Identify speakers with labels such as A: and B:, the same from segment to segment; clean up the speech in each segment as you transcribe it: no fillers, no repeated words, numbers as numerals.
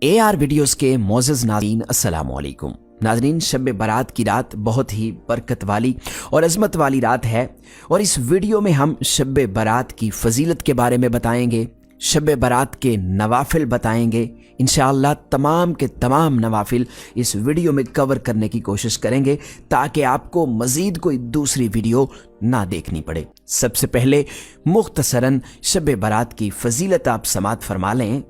A: AR videos के मोअज़्ज़ज़ नाज़रीन अस्सलाम वालेकुम। नाज़रीन, शब बारात की रात बहुत ही बरकत वाली और अज़मत वाली रात है और इस वीडियो में हम शब बारात की फ़जीलत के बारे में बताएंगे, शब बारात के नवाफिल बताएंगे। इंशाअल्लाह तमाम के तमाम नवाफिल इस वीडियो में कवर करने की कोशिश करेंगे ताकि आपको मज़ीद कोई दूसरी वीडियो ना देखनी पड़े। सबसे पहले मुख्तसरन शब बारात की फ़जीलत आप समात फरमा लें।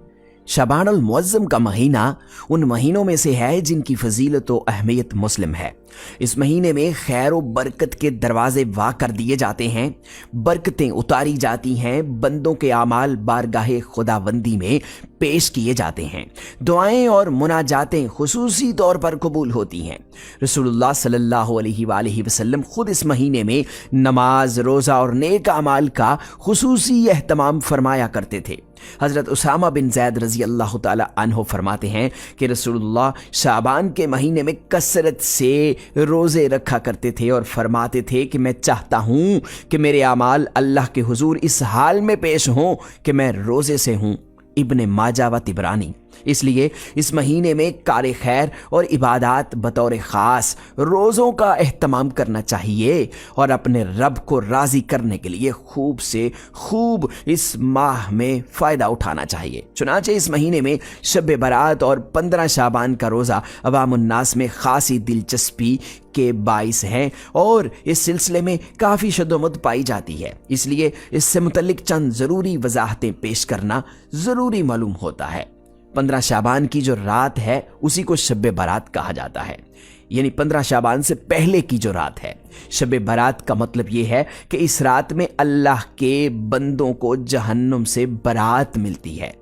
A: शबानुल मुअज़्ज़म का महीना उन महीनों में से है जिनकी फजीलत व अहमियत मुस्लिम है। इस महीने में खैर व बरकत के दरवाजे वा कर दिए जाते हैं, बरकतें उतारी जाती हैं, बंदों के आमाल बारगाहे खुदाबंदी में पेश किए जाते हैं, दुआएं और मुनाजातें खुसूसी तौर पर कबूल होती हैं। रसूलुल्लाह सल्लल्लाहु अलैहि वसल्लम खुद इस महीने में नमाज, रोज़ा और नेक अमाल का खुसूसी एहतमाम फरमाया करते थे। हज़रत उसामा बिन ज़ैद रज़ी अल्लाह ताला अन्हो फरमाते हैं कि रसूलुल्लाह शाबान के महीने में कसरत से रोज़े रखा करते थे और फरमाते थे कि मैं चाहता हूँ कि मेरे आमाल अल्लाह के हुजूर इस हाल में पेश हों कि मैं रोज़े से हूँ। इब्ने माजा व तिबरानी। इसलिए इस महीने में कार खैर और इबादात बतौर ख़ास रोज़ों का एहतमाम करना चाहिए और अपने रब को राज़ी करने के लिए खूब से खूब इस माह में फ़ायदा उठाना चाहिए। चुनांचे इस महीने में शब बारात और 15 शाबान का रोज़ा अवामुन्नास में ख़ासी दिलचस्पी के बाइस हैं और इस सिलसिले में काफ़ी शद्दोमत पाई जाती है। इसलिए इससे मुतल्लिक चंद ज़रूरी वजाहतें पेश करना ज़रूरी मालूम होता है। 15 शाबान की जो रात है उसी को शब बारात कहा जाता है, यानी 15 शाबान से पहले की जो रात है। शब बारात का मतलब ये है कि इस रात में अल्लाह के बंदों को जहन्नुम से बरात मिलती है,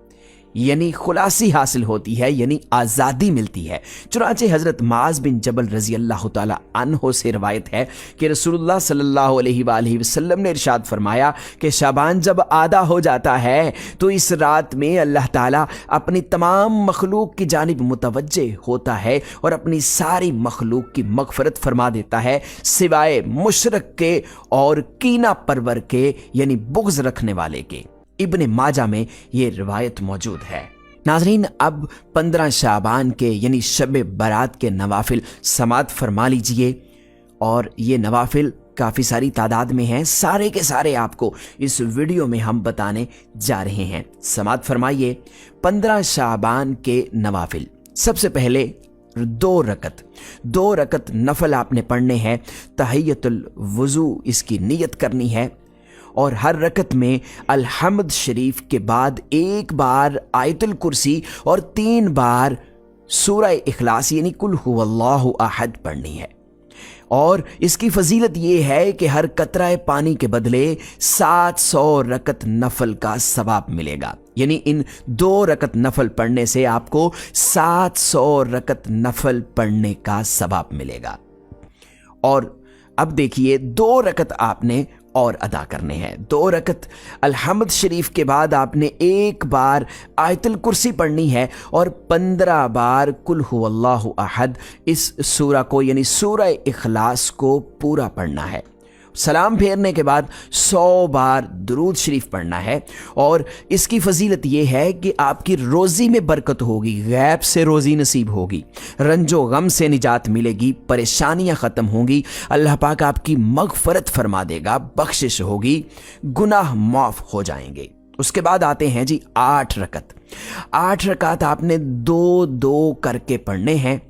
A: यानी खुलासी हासिल होती है, यानी आज़ादी मिलती है। चुनांचे हज़रत माज़ बिन जबल रज़ी अल्लाह ताला अन्हो से रवायत है कि रसूलुल्लाह सल्लल्लाहु अलैहि वसल्लम ने इरशाद फरमाया कि शाबान जब आधा हो जाता है तो इस रात में अल्लाह ताला अपनी तमाम मखलूक की जानिब मुतवज्जे होता है और अपनी सारी मखलूक की मग़फ़रत फरमा देता है सिवाय मुशरक के और कीना परवर के, यानी बुग़्ज़ रखने वाले के। इब्ने माजा में ये रिवायत मौजूद है। नाज़रीन, अब 15 शाबान के यानी शब बारात के नवाफिल समात फरमा लीजिए और ये नवाफिल काफ़ी सारी तादाद में हैं, सारे के सारे आपको इस वीडियो में हम बताने जा रहे हैं। समात फरमाइए 15 शाबान के नवाफिल। सबसे पहले 2 रकत नफल आपने पढ़ने हैं। तहियतुल वुज़ू इसकी नियत करनी है और हर रकत में अल-हम्द शरीफ के बाद 1 बार आयतुल कुर्सी और 3 बार सूरह इखलास यानी कुल हुवल्लाहु अहद पढ़नी है। और इसकी फजीलत ये है कि हर कतरा पानी के बदले 700 रकत नफल का सवाब मिलेगा, यानी इन 2 रकत नफल पढ़ने से आपको 700 रकत नफल पढ़ने का सवाब मिलेगा। और अब देखिए 2 रकत आपने और अदा करने हैं। 2 रकत अल-हम्द शरीफ के बाद आपने 1 बार आयतुल कुर्सी पढ़नी है और 15 बार कुल हुवल्लाहु अहद इस सूरा को यानी सूरह इखलास को पूरा पढ़ना है। सलाम फेरने के बाद 100 बार दुरूद शरीफ पढ़ना है और इसकी फजीलत ये है कि आपकी रोज़ी में बरकत होगी, गैब से रोज़ी नसीब होगी, रंजो गम से निजात मिलेगी, परेशानियां ख़त्म होंगी, अल्लाह पाक आपकी मग़फ़रत फरमा देगा, बख्शिश होगी, गुनाह माफ़ हो जाएंगे। उसके बाद आते हैं जी 8 रकात आपने 2-2 करके पढ़ने हैं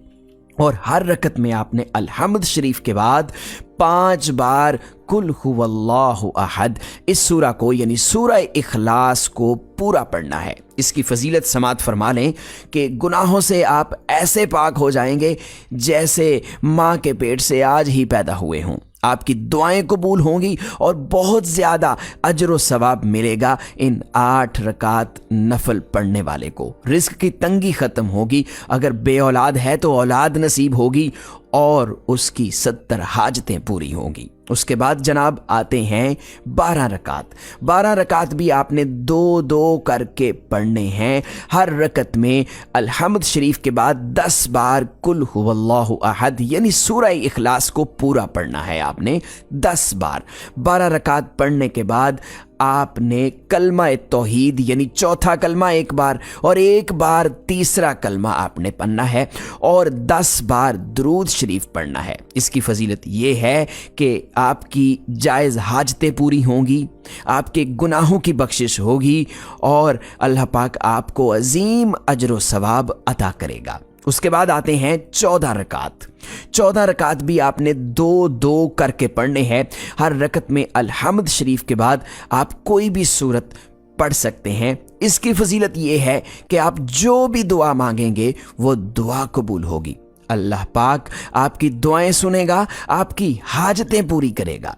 A: और हर रकत में आपने अल-हम्द शरीफ के बाद 5 बार कुल हुवल्लाहु अहद इस सूरा को यानी सूरह इखलास को पूरा पढ़ना है। इसकी फजीलत समात फरमा लें कि गुनाहों से आप ऐसे पाक हो जाएंगे जैसे माँ के पेट से आज ही पैदा हुए हों। आपकी दुआएं कबूल होंगी और बहुत ज़्यादा अजर व सवाब मिलेगा इन 8 रकात नफल पढ़ने वाले को। रिस्क की तंगी ख़त्म होगी, अगर बे औलाद है तो औलाद नसीब होगी और उसकी 70 हाजतें पूरी होंगी। उसके बाद जनाब आते हैं 12 रकात भी आपने 2-2 करके पढ़ने हैं। हर रकत में अल-हम्द शरीफ के बाद 10 बार कुल हुवल्लाहु अहद यानी सूरह इखलास को पूरा पढ़ना है आपने 10 बार। 12 रकात पढ़ने के बाद आपने कलमा तौहीद यानी चौथा कलमा एक बार और एक बार तीसरा कलमा आपने पढ़ना है और 10 बार दुरूद शरीफ पढ़ना है। इसकी फजीलत ये है कि आपकी जायज़ हाजतें पूरी होंगी, आपके गुनाहों की बख्शिश होगी और अल्लाह पाक आपको अजीम अजर व सवाब अता करेगा। उसके बाद आते हैं 14 रकात। 14 रकात भी आपने 2-2 करके पढ़ने हैं। हर रकत में अलहम्द शरीफ के बाद आप कोई भी सूरत पढ़ सकते हैं। इसकी फजीलत ये है कि आप जो भी दुआ मांगेंगे वो दुआ कबूल होगी। अल्लाह पाक आपकी दुआएं सुनेगा, आपकी हाजतें पूरी करेगा।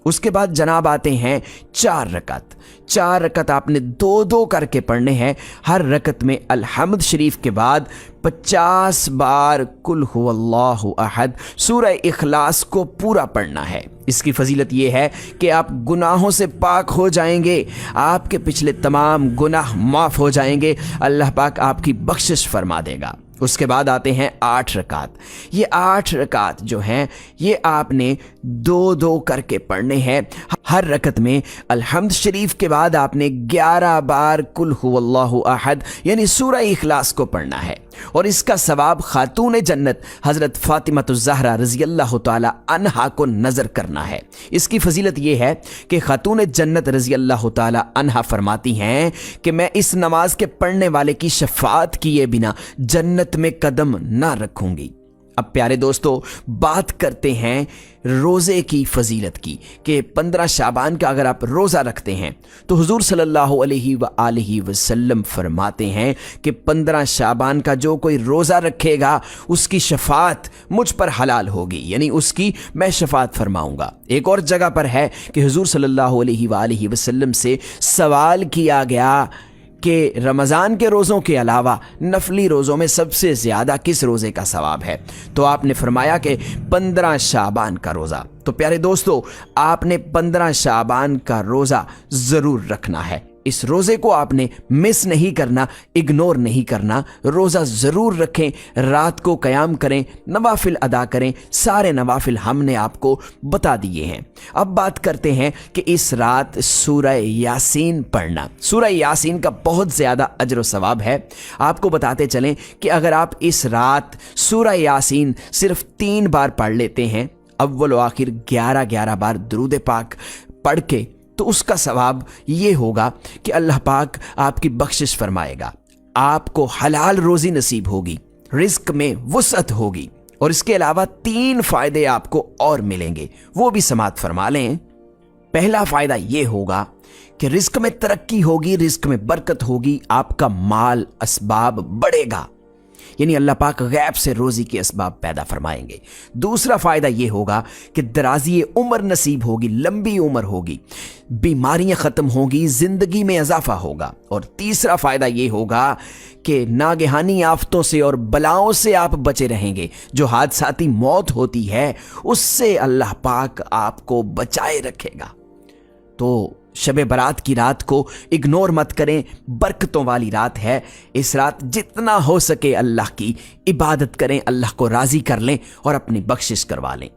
A: उसके बाद जनाब आते हैं 4 रकत। 4 रकत आपने 2-2 करके पढ़ने हैं। हर रकत में अलहम्द शरीफ के बाद 50 बार कुल हुवल्लाहु अहद सूरह इखलास को पूरा पढ़ना है। इसकी फजीलत ये है कि आप गुनाहों से पाक हो जाएंगे, आपके पिछले तमाम गुनाह माफ़ हो जाएंगे, अल्लाह पाक आपकी बख्शिश फरमा देगा। उसके बाद आते हैं 8 रकात। ये 8 रकात जो हैं ये आपने 2-2 करके पढ़ने हैं। हर रकत में अलहम्द शरीफ के बाद आपने 11 बार कुल हुवल्लाहु अहद यानी सूरह इखलास को पढ़ना है और इसका सवाब खातून जन्नत हज़रत फ़ातिमा-तुज़-ज़हरा रज़ी अल्लाह ताला अन्हा को नज़र करना है। इसकी फजीलत ये है कि खातून जन्नत रज़ी अल्लाह ताला अन्हा फरमाती हैं कि मैं इस नमाज के पढ़ने वाले की शफ़ाअत किए बिना जन्नत में कदम ना रखूंगी। अब प्यारे दोस्तों, बात करते हैं रोज़े की फ़जीलत की कि 15 शाबान का अगर आप रोज़ा रखते हैं तो हुज़ूर सल्लल्लाहु अलैहि वसल्लम फरमाते हैं कि 15 शाबान का जो कोई रोज़ा रखेगा उसकी शफ़ाअत मुझ पर हलाल होगी, यानी उसकी मैं शफ़ाअत फरमाऊँगा। एक और जगह पर है कि हुज़ूर सल्लल्लाहु अलैहि वसल्लम से सवाल किया गया कि रमज़ान के रोज़ों के अलावा नफली रोज़ों में सबसे ज़्यादा किस रोज़े का सवाब है, तो आपने फरमाया कि 15 शाबान का रोज़ा। तो प्यारे दोस्तों, आपने 15 शाबान का रोज़ा ज़रूर रखना है। इस रोज़े को आपने मिस नहीं करना, इग्नोर नहीं करना। रोज़ा ज़रूर रखें, रात को क़याम करें, नवाफिल अदा करें। सारे नवाफिल हमने आपको बता दिए हैं। अब बात करते हैं कि इस रात सूरह यासीन पढ़ना। सूरह यासीन का बहुत ज़्यादा अजर व सवाब है। आपको बताते चलें कि अगर आप इस रात सूरह यासीन सिर्फ 3 बार पढ़ लेते हैं, अव्वल व आखिर 11-11 बार दुरूद पाक पढ़ के, तो उसका सवाब ये होगा कि अल्लाह पाक आपकी बख्शिश फरमाएगा, आपको हलाल रोज़ी नसीब होगी, रिस्क में वुसअत होगी और इसके अलावा 3 फ़ायदे आपको और मिलेंगे, वो भी समाअत फरमा लें। पहला फ़ायदा ये होगा कि रिस्क में तरक्की होगी, रिस्क में बरकत होगी, आपका माल असबाब बढ़ेगा, यानी अल्लाह पाक गैब से रोज़ी के असबाब पैदा फरमाएंगे। दूसरा फ़ायदा ये होगा कि दराज़ी उम्र नसीब होगी, लंबी उम्र होगी, बीमारियां ख़त्म होगी, ज़िंदगी में इजाफ़ा होगा। और तीसरा फ़ायदा ये होगा कि नागहानी आफतों से और बलाओं से आप बचे रहेंगे। जो हादसाती मौत होती है उससे अल्लाह पाक आपको बचाए रखेगा। तो शब बारात की रात को इग्नोर मत करें, बरकतों वाली रात है। इस रात जितना हो सके अल्लाह की इबादत करें, अल्लाह को राज़ी कर लें और अपनी बख्शिश करवा लें।